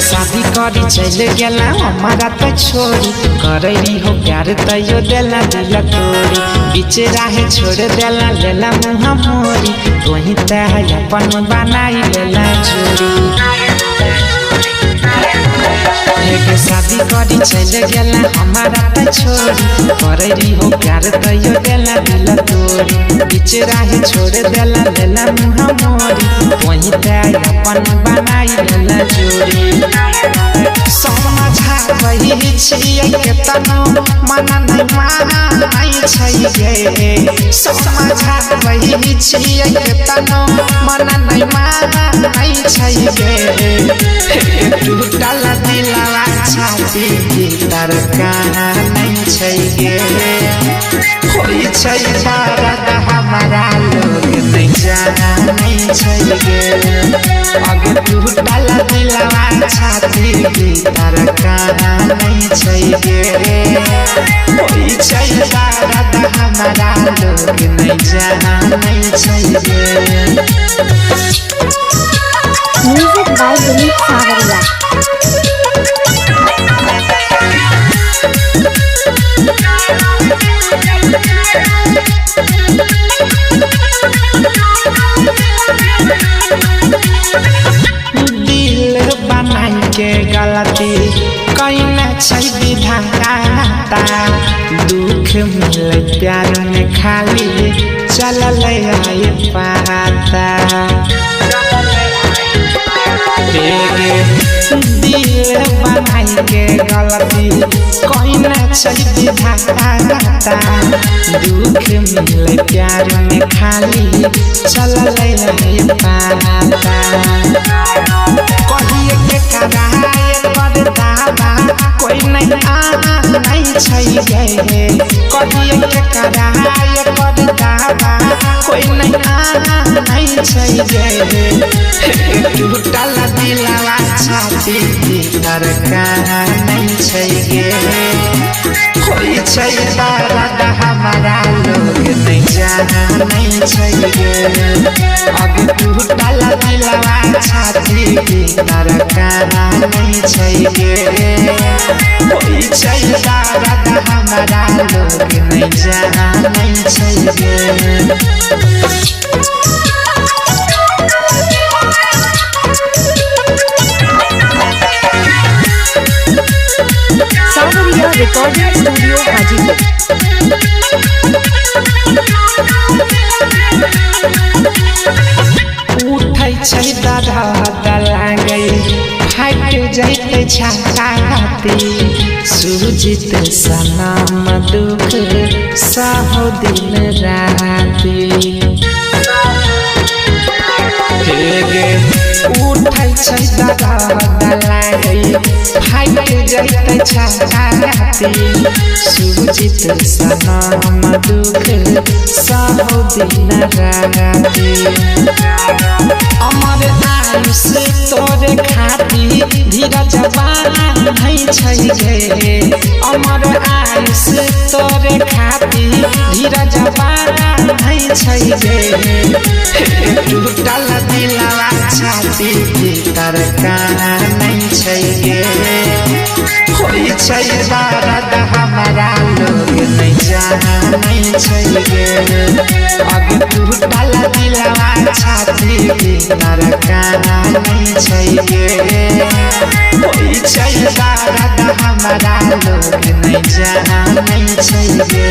शादी करी चल गला हमारा तो छोरी करई हो प्यार तैयो देला दिल तोरी बीच राहे छोड़ देला लेला मुँह मोरी तोही तह अपन बनाई लेला चोरी शादी करी चल गला हमारा तो छोरी करई हो प्यार तैयो देला दिल तोरी बीच राहे छोड़ देला लेला मुँह मोरी तोही तह अपन बनाई लेला चोरी समझा वही छियै केतनो मन नहीं छियै समझा वही छियै केतनो मन नहीं छियै टूटल दिलवा छाती भीतर कहाँ नहीं छियै होई छै दर्द हमारा लोग नहीं जानै छियै अगे टूटल दिलवा छाती भीतर कहाँ नहीं छियै होई छै दर्द हमारा लोग नहीं जानै छियै। म्यूजिक बाय दिलीप सावरिया। दिल बनाई के गलती कइले छै विधाता दुख मिले प्यार में खाली चलल आए पाता दिल बनाई के गलती कइले छै विधाता दुख मिले प्यार में खाली चलल आए पाता कहिए के कराए पर दावा कोई नहीं छियै कहिए के कराए पर दावा कोई नहीं छियै टूटल दिलवा छाती भीतर कहाँ नहीं छियै होई छै दर्द हमारा लोग नहीं जानै छियै अब टूटल दिलवा छाती भीतर कहाँ नहीं छियै होई छै दर्द हमारा लोग नहीं जानै छियै। सावरिया रिकॉर्डिंग स्टूडियो हाजीपुर। उठै छै दर्द लागै फाटि जैते छाती सुजित सनम दुख सहो दिन राती उठै छै दर्द लागै फाटि जैते छाती सुजित सनम दुख सहो दिन राती अमर आयुष तोरे खाती धीरज बाना नहीं छियै अमर आयुष तोरे खाती धीरज बाना नहीं छियै टूटल दिलवा छाती भीतर कहाँ नहीं छियै होई छै दर्द हमारा लोग नहीं जानै छियै अब टूटल दिलवा छाती भीतर कहाँ नहीं छियै होई छै दर्द हमारा लोग नहीं जानै छियै।